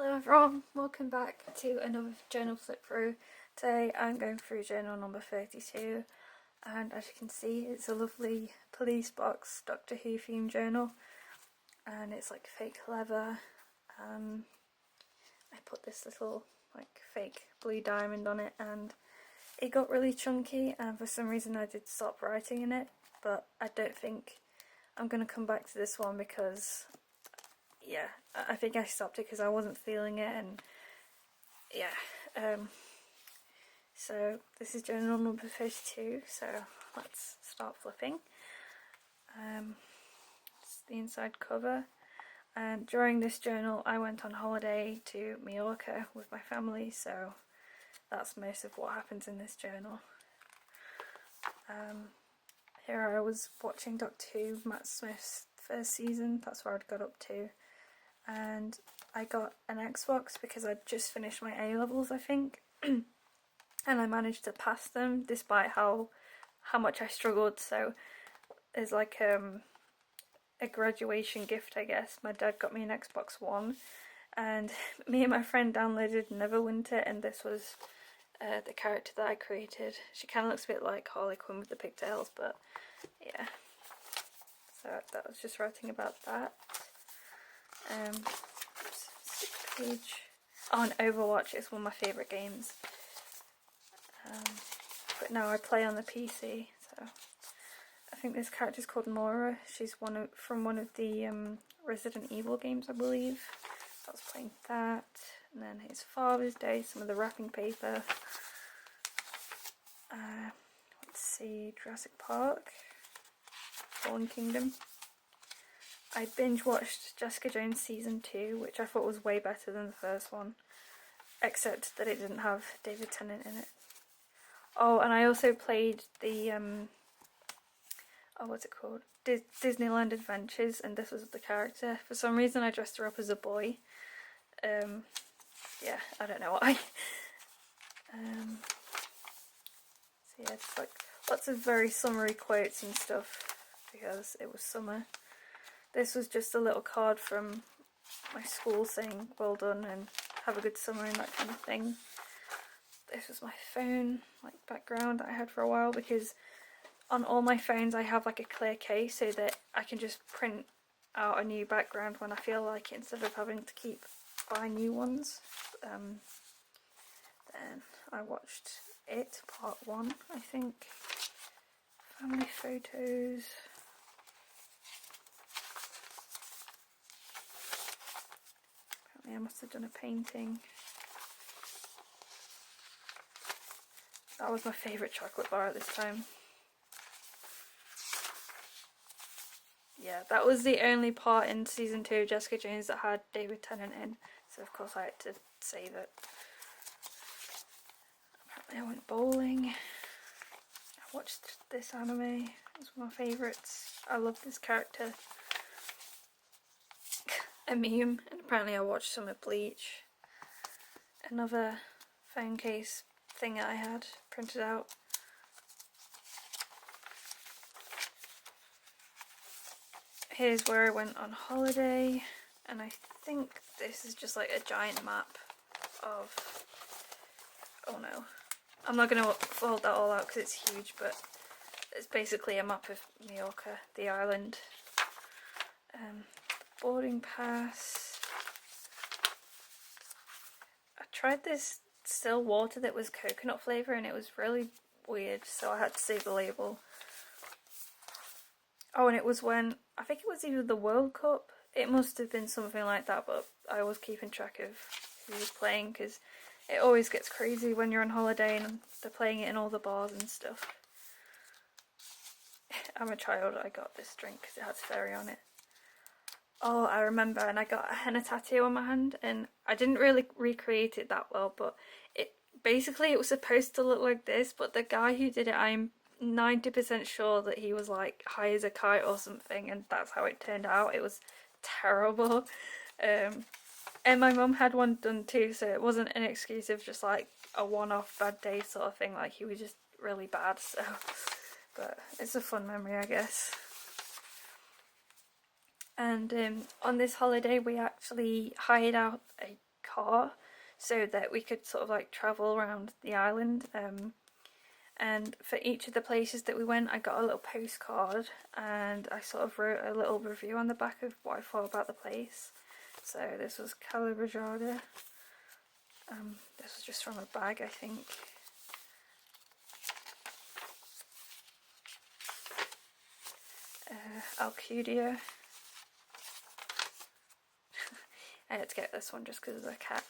Hello everyone, welcome back to another journal flip through. Today I'm going through journal number 32 and as you can see it's a lovely police box Doctor Who themed journal and it's like fake leather. I put this little like fake blue diamond on it and it got really chunky and for some reason I did stop writing in it, but I don't think I'm going to come back to this one because yeah, I think I stopped it because I wasn't feeling it, and yeah, so this is journal number 32, so let's start flipping. It's the inside cover, and during this journal I went on holiday to Mallorca with my family, so that's most of what happens in this journal. Here I was watching Doctor Who, Matt Smith's first season, that's where I'd got up to. And I got an Xbox because I'd just finished my A-levels, I think, and I managed to pass them despite how much I struggled. So there's like a graduation gift, I guess. My dad got me an Xbox One and me and my friend downloaded Neverwinter, and this was the character that I created. She kind of looks a bit like Harley Quinn with the pigtails, but yeah. So that was just writing about that. Page. Oh, and Overwatch is one of my favourite games. But now I play on the PC, so I think this character is called Nora. She's from one of the Resident Evil games, I believe. I was playing that. And then his Father's Day, some of the wrapping paper. Let's see, Jurassic Park, Fallen Kingdom. I binge watched Jessica Jones season 2, which I thought was way better than the first one, except that it didn't have David Tennant in it. Oh, and I also played the what's it called? Disneyland Adventures, and this was the character. For some reason I dressed her up as a boy. Yeah, I don't know why. So yeah, just like lots of very summery quotes and stuff because it was summer. This was just a little card from my school saying well done and have a good summer and that kind of thing. This was my phone like background that I had for a while because on all my phones I have like a clear case so that I can just print out a new background when I feel like it instead of having to keep buying new ones. Then I watched It Part 1, I think. Family photos. I must have done a painting. That was my favourite chocolate bar at this time. Yeah, that was the only part in season 2 of Jessica Jones that had David Tennant in, so of course I had to save it. Apparently I went bowling. I watched this anime, it was one of my favourites. I love this character. A meme, and apparently I watched some of Bleach. Another phone case thing that I had printed out. Here's where I went on holiday, and I think this is just like a giant map of, oh no, I'm not going to fold that all out because it's huge, but it's basically a map of Mallorca, the island. Boarding pass. I tried this still water that was coconut flavour and it was really weird, so I had to save the label. Oh, and it was when, I think it was either the World Cup, it must have been something like that, but I was keeping track of who was playing because it always gets crazy when you're on holiday and they're playing it in all the bars and stuff. I'm a child, I got this drink because it has fairy on it. Oh, I remember, and I got a henna tattoo on my hand, and I didn't really recreate it that well, but it was supposed to look like this, but the guy who did it, I'm 90% sure that he was like high as a kite or something, and that's how it turned out. It was terrible. And my mum had one done too, so it wasn't an excuse of just like a one-off bad day sort of thing, like he was just really bad, so, but it's a fun memory, I guess. And on this holiday we actually hired out a car so that we could sort of like travel around the island. And for each of the places that we went, I got a little postcard and I sort of wrote a little review on the back of what I thought about the place. So this was Cala Brigada. This was just from a bag, I think. Alcudia. I had to get this one just because of the cat.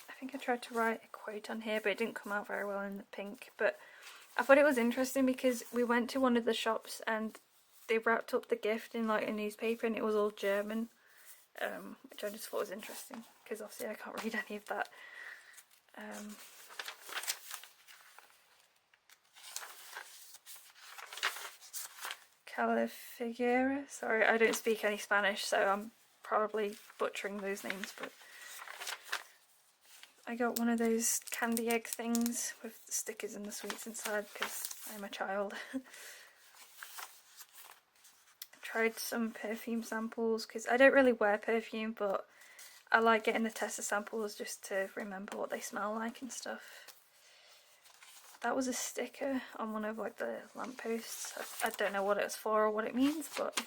I think I tried to write a quote on here, but it didn't come out very well in the pink. But I thought it was interesting because we went to one of the shops and they wrapped up the gift in like a newspaper and it was all German, which I just thought was interesting because obviously I can't read any of that. Calafiguera. Sorry, I don't speak any Spanish, so I'm probably butchering those names, but I got one of those candy egg things with the stickers and the sweets inside because I'm a child. I tried some perfume samples because I don't really wear perfume, but I like getting the tester samples just to remember what they smell like and stuff. That was a sticker on one of like the lampposts. I don't know what it's for or what it means, but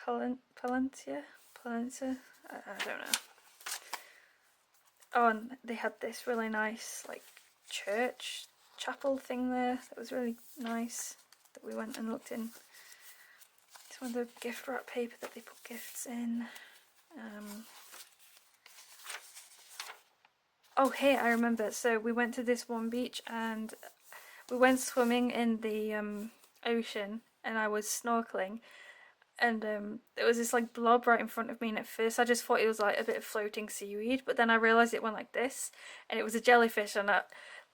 Palencia? I don't know. Oh, and they had this really nice like chapel thing there that was really nice that we went and looked in. It's one of the gift wrap paper that they put gifts in. Oh, here, I remember. So we went to this one beach and we went swimming in the ocean and I was snorkeling. And there was this like blob right in front of me, and at first I just thought it was like a bit of floating seaweed, but then I realised it went like this and it was a jellyfish. And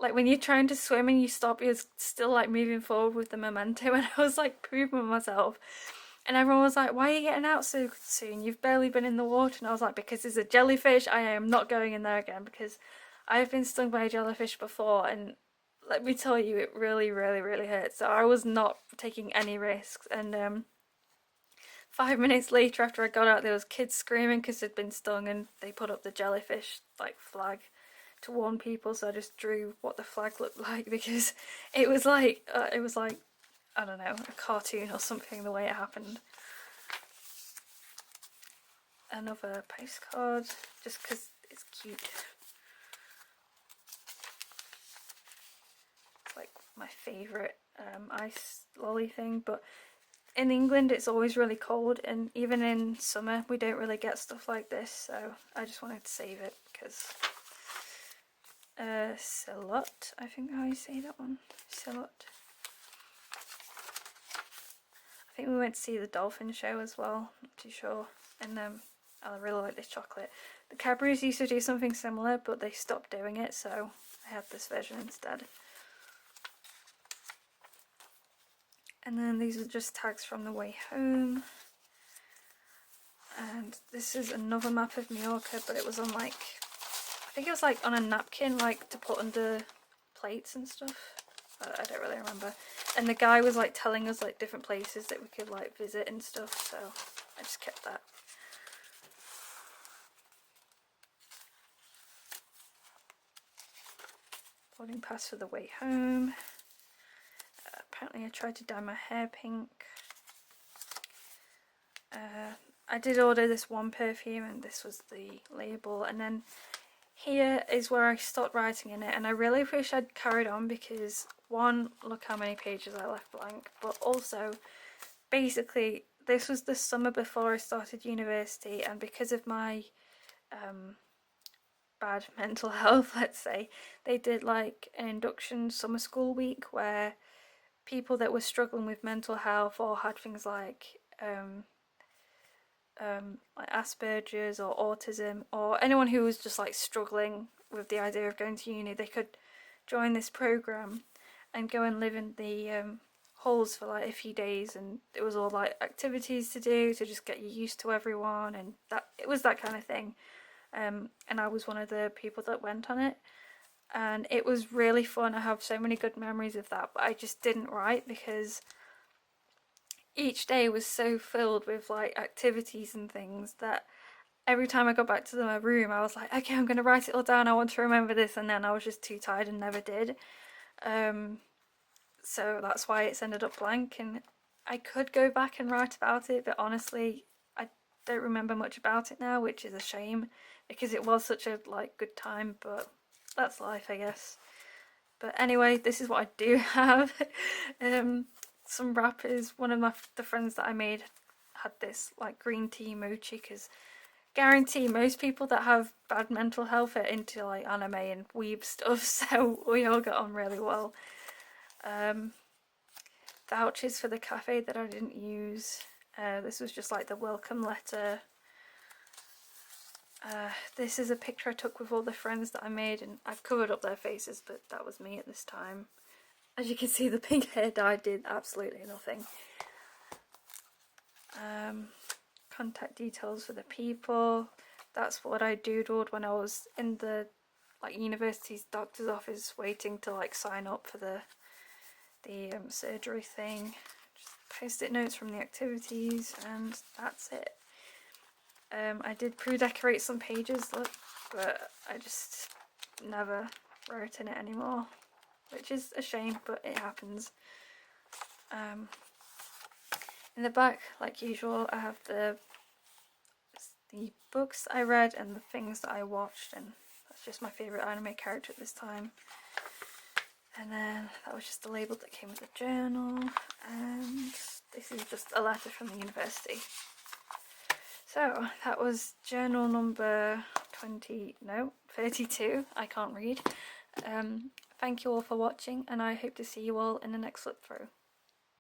like when you're trying to swim and you stop, you're still like moving forward with the momentum, and I was like pooping myself. And everyone was like, why are you getting out so soon? You've barely been in the water. And I was like, because there's a jellyfish. I am not going in there again because I've been stung by a jellyfish before, and let me tell you, it really, really, really hurts. So I was not taking any risks. And 5 minutes later, after I got out, there was kids screaming because they'd been stung, and they put up the jellyfish like flag to warn people. So I just drew what the flag looked like because it was like I don't know, a cartoon or something the way it happened. Another postcard, just because it's cute. It's like my favourite ice lolly thing, but in England it's always really cold, and even in summer we don't really get stuff like this, so I just wanted to save it because Celot, I think how you say that one, Celot. I think we went to see the dolphin show as well, not too sure, and I really like this chocolate. The Cadbury's used to do something similar, but they stopped doing it, so I had this version instead. And then these are just tags from the way home. And this is another map of Mallorca, but it was on like, I think it was like on a napkin, like to put under plates and stuff. I don't really remember. And the guy was like telling us like different places that we could like visit and stuff, so I just kept that. Boarding pass for the way home. Apparently I tried to dye my hair pink. I did order this one perfume and this was the label, and then here is where I stopped writing in it, and I really wish I'd carried on because one, look how many pages I left blank, but also basically this was the summer before I started university, and because of my bad mental health, let's say, they did like an induction summer school week where people that were struggling with mental health or had things like Asperger's or autism, or anyone who was just like struggling with the idea of going to uni, they could join this program and go and live in the halls for like a few days, and it was all like activities to do to just get you used to everyone, and that it was that kind of thing. And I was one of the people that went on it, and it was really fun. I have so many good memories of that, but I just didn't write because each day was so filled with like activities and things that every time I got back to my room, I was like, okay, I'm going to write it all down. I want to remember this. And then I was just too tired and never did. So that's why it's ended up blank. And I could go back and write about it, but honestly, I don't remember much about it now, which is a shame because it was such a good time, but that's life, I guess. But anyway, this is what I do have. Some wrappers. One of the friends that I made had this green tea mochi, because guarantee most people that have bad mental health are into anime and weeb stuff, so we all got on really well. Vouchers for the cafe that I didn't use. This was just the welcome letter. This is a picture I took with all the friends that I made, and I've covered up their faces, but that was me at this time. As you can see, the pink hair dye did absolutely nothing. Contact details for the people. That's what I doodled when I was in the university's doctor's office waiting to sign up for the surgery thing. Just post-it notes from the activities, and that's it. I did pre-decorate some pages, but I just never wrote in it anymore, which is a shame, but it happens. In the back, like usual, I have the books I read and the things that I watched, and that's just my favourite anime character at this time. And then that was just the label that came with the journal, and this is just a letter from the university. So that was journal number 32. I can't read. Thank you all for watching, and I hope to see you all in the next flip through.